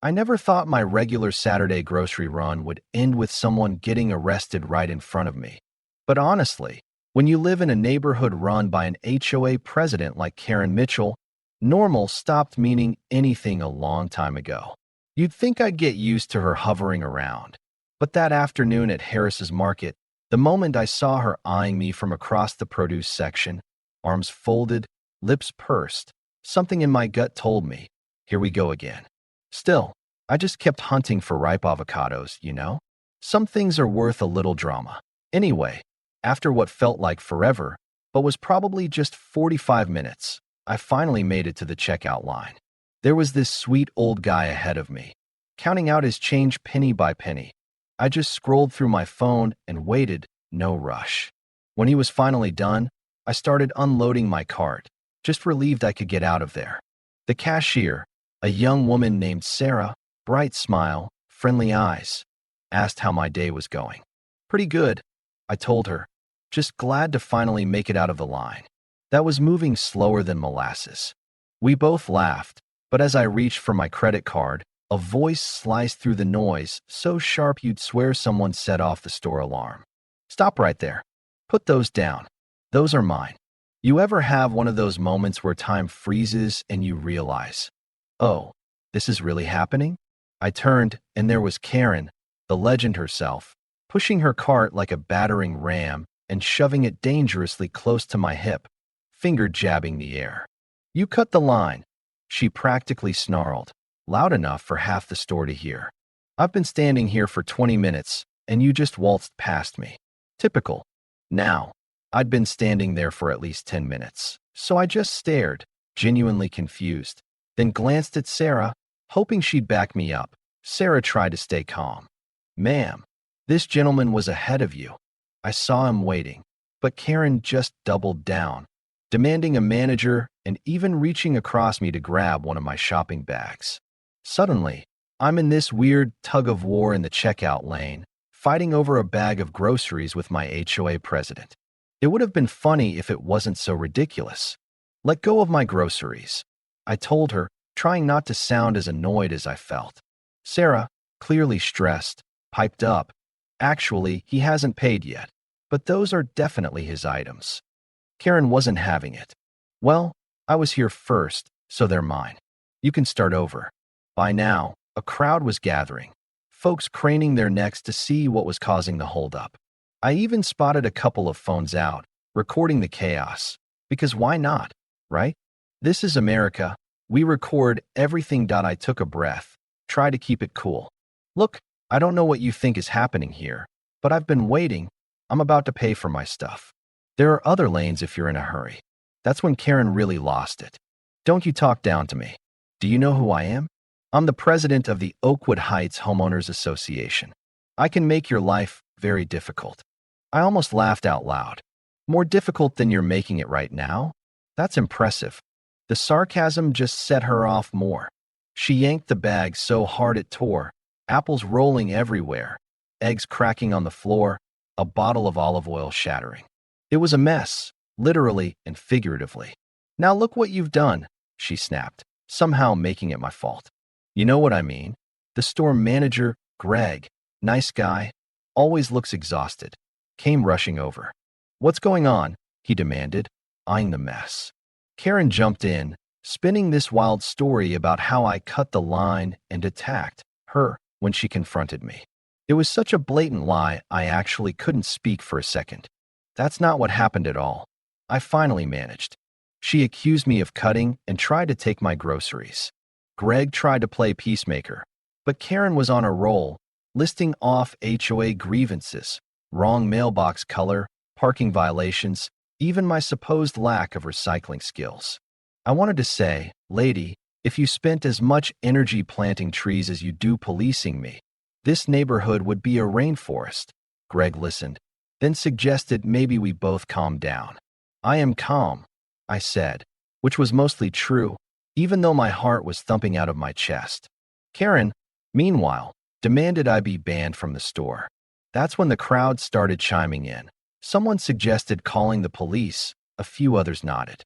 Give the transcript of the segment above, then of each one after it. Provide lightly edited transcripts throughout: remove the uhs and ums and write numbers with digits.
I never thought my regular Saturday grocery run would end with someone getting arrested right in front of me. But honestly, when you live in a neighborhood run by an HOA president like Karen Mitchell, normal stopped meaning anything a long time ago. You'd think I'd get used to her hovering around. But that afternoon at Harris's Market, the moment I saw her eyeing me from across the produce section, arms folded, lips pursed, something in my gut told me, here we go again. Still, I just kept hunting for ripe avocados, you know? Some things are worth a little drama. Anyway, after what felt like forever, but was probably just 45 minutes, I finally made it to the checkout line. There was this sweet old guy ahead of me, counting out his change penny by penny. I just scrolled through my phone and waited, no rush. When he was finally done, I started unloading my cart, just relieved I could get out of there. The cashier, a young woman named Sarah, bright smile, friendly eyes, asked how my day was going. Pretty good, I told her, just glad to finally make it out of the line. That was moving slower than molasses. We both laughed, but as I reached for my credit card, a voice sliced through the noise so sharp you'd swear someone set off the store alarm. Stop right there. Put those down. Those are mine. You ever have one of those moments where time freezes and you realize, oh, this is really happening? I turned, and there was Karen, the legend herself, pushing her cart like a battering ram and shoving it dangerously close to my hip, finger jabbing the air. You cut the line, she practically snarled, loud enough for half the store to hear. I've been standing here for 20 minutes, and you just waltzed past me. Typical. Now, I'd been standing there for at least 10 minutes, so I just stared, genuinely confused, then glanced at Sarah, hoping she'd back me up. Sarah tried to stay calm. Ma'am, this gentleman was ahead of you. I saw him waiting, but Karen just doubled down, demanding a manager and even reaching across me to grab one of my shopping bags. Suddenly, I'm in this weird tug-of-war in the checkout lane, fighting over a bag of groceries with my HOA president. It would have been funny if it wasn't so ridiculous. Let go of my groceries, I told her, trying not to sound as annoyed as I felt. Sarah, clearly stressed, piped up, actually, he hasn't paid yet, but those are definitely his items. Karen wasn't having it. Well, I was here first, so they're mine. You can start over. By now, a crowd was gathering, folks craning their necks to see what was causing the holdup. I even spotted a couple of phones out, recording the chaos. Because why not, right? This is America. We record everything. I took a breath, try to keep it cool. Look, I don't know what you think is happening here, but I've been waiting. I'm about to pay for my stuff. There are other lanes if you're in a hurry. That's when Karen really lost it. Don't you talk down to me. Do you know who I am? I'm the president of the Oakwood Heights Homeowners Association. I can make your life very difficult. I almost laughed out loud. More difficult than you're making it right now? That's impressive. The sarcasm just set her off more. She yanked the bag so hard it tore, apples rolling everywhere, eggs cracking on the floor, a bottle of olive oil shattering. It was a mess, literally and figuratively. Now look what you've done, she snapped, somehow making it my fault. You know what I mean? The store manager, Greg, nice guy, always looks exhausted, came rushing over. What's going on? He demanded, eyeing the mess. Karen jumped in, spinning this wild story about how I cut the line and attacked her when she confronted me. It was such a blatant lie I actually couldn't speak for a second. That's not what happened at all. I finally managed. She accused me of cutting and tried to take my groceries. Greg tried to play peacemaker, but Karen was on a roll, listing off HOA grievances, wrong mailbox color, parking violations, even my supposed lack of recycling skills. I wanted to say, lady, if you spent as much energy planting trees as you do policing me, this neighborhood would be a rainforest. Greg listened, then suggested maybe we both calm down. I am calm, I said, which was mostly true, even though my heart was thumping out of my chest. Karen, meanwhile, demanded I be banned from the store. That's when the crowd started chiming in. Someone suggested calling the police. A few others nodded.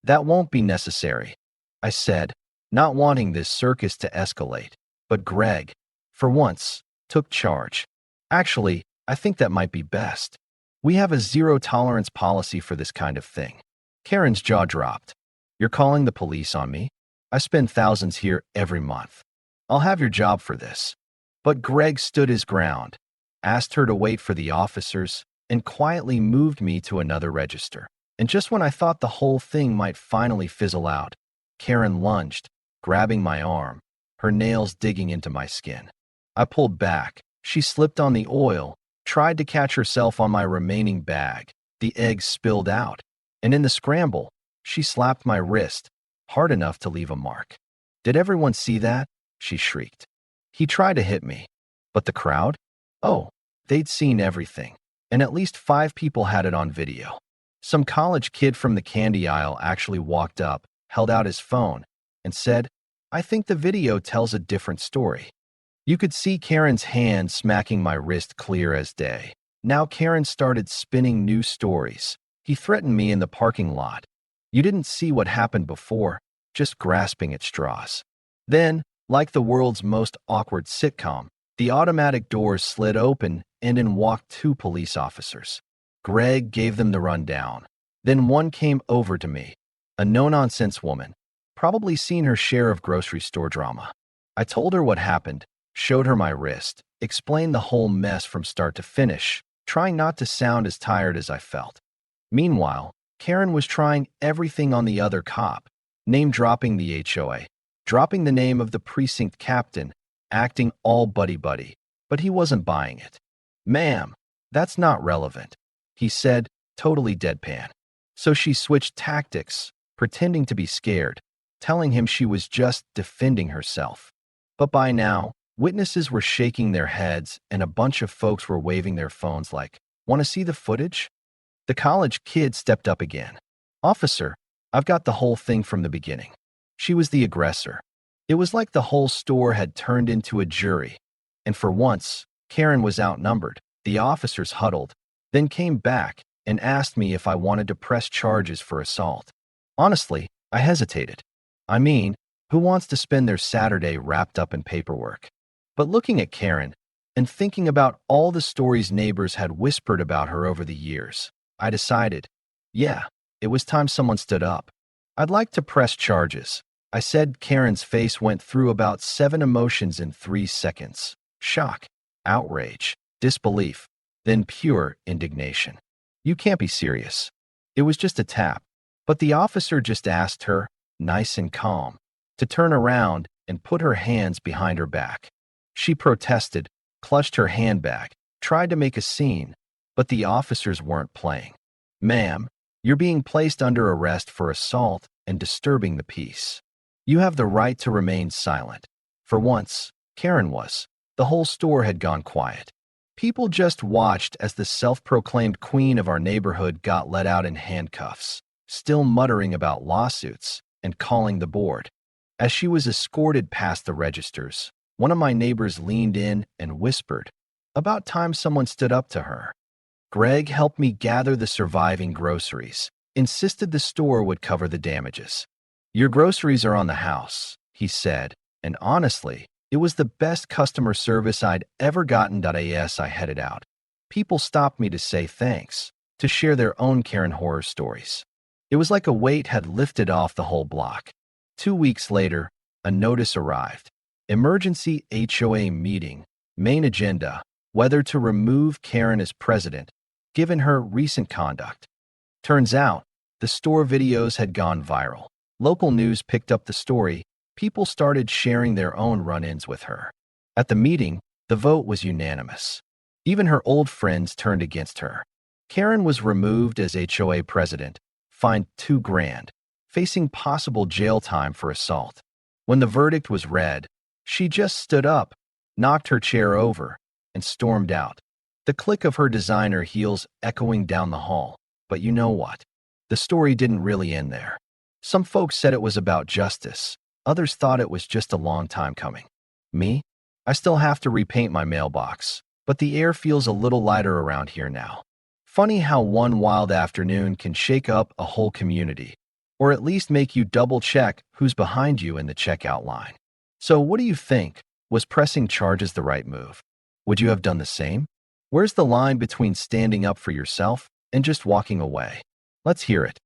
That won't be necessary, I said, not wanting this circus to escalate. But Greg, for once, took charge. Actually, I think that might be best. We have a zero-tolerance policy for this kind of thing. Karen's jaw dropped. You're calling the police on me? I spend thousands here every month. I'll have your job for this. But Greg stood his ground, asked her to wait for the officers, and quietly moved me to another register. And just when I thought the whole thing might finally fizzle out, Karen lunged, grabbing my arm, her nails digging into my skin. I pulled back. She slipped on the oil, tried to catch herself on my remaining bag. The eggs spilled out, and in the scramble, she slapped my wrist, hard enough to leave a mark. Did everyone see that? She shrieked. He tried to hit me, but the crowd? Oh, they'd seen everything, and at least 5 people had it on video. Some college kid from the candy aisle actually walked up, held out his phone, and said, I think the video tells a different story. You could see Karen's hand smacking my wrist clear as day. Now Karen started spinning new stories. He threatened me in the parking lot. You didn't see what happened before, just grasping at straws. Then, like the world's most awkward sitcom, the automatic doors slid open and in walked 2 police officers. Greg gave them the rundown. Then one came over to me, a no-nonsense woman, probably seen her share of grocery store drama. I told her what happened, showed her my wrist, explained the whole mess from start to finish, trying not to sound as tired as I felt. Meanwhile, Karen was trying everything on the other cop, name-dropping the HOA, dropping the name of the precinct captain, acting all buddy-buddy, but he wasn't buying it. Ma'am, that's not relevant, he said, totally deadpan. So she switched tactics, pretending to be scared, telling him she was just defending herself. But by now, witnesses were shaking their heads and a bunch of folks were waving their phones like, want to see the footage? The college kid stepped up again. Officer, I've got the whole thing from the beginning. She was the aggressor. It was like the whole store had turned into a jury. And for once, Karen was outnumbered. The officers huddled, then came back and asked me if I wanted to press charges for assault. Honestly, I hesitated. I mean, who wants to spend their Saturday wrapped up in paperwork? But looking at Karen and thinking about all the stories neighbors had whispered about her over the years, I decided, yeah, it was time someone stood up. I'd like to press charges. I said. Karen's face went through about 7 emotions in 3 seconds. Shock, outrage, disbelief, then pure indignation. You can't be serious. It was just a tap. But the officer just asked her, nice and calm, to turn around and put her hands behind her back. She protested, clutched her handbag, tried to make a scene, but the officers weren't playing. Ma'am, you're being placed under arrest for assault and disturbing the peace. You have the right to remain silent. For once, Karen was. The whole store had gone quiet. People just watched as the self-proclaimed queen of our neighborhood got let out in handcuffs, still muttering about lawsuits and calling the board. As she was escorted past the registers, one of my neighbors leaned in and whispered, about time someone stood up to her. Greg helped me gather the surviving groceries, insisted the store would cover the damages. Your groceries are on the house, he said, and honestly, it was the best customer service I'd ever gotten. As I headed out, people stopped me to say thanks, to share their own Karen horror stories. It was like a weight had lifted off the whole block. 2 weeks later, a notice arrived. Emergency HOA meeting, main agenda, whether to remove Karen as president, given her recent conduct. Turns out, the store videos had gone viral. Local news picked up the story. People started sharing their own run-ins with her. At the meeting, the vote was unanimous. Even her old friends turned against her. Karen was removed as HOA president, fined $2,000, facing possible jail time for assault. When the verdict was read, she just stood up, knocked her chair over, and stormed out. The click of her designer heels echoing down the hall. But you know what? The story didn't really end there. Some folks said it was about justice. Others thought it was just a long time coming. Me? I still have to repaint my mailbox, but the air feels a little lighter around here now. Funny how one wild afternoon can shake up a whole community, or at least make you double-check who's behind you in the checkout line. So what do you think? Was pressing charges the right move? Would you have done the same? Where's the line between standing up for yourself and just walking away? Let's hear it.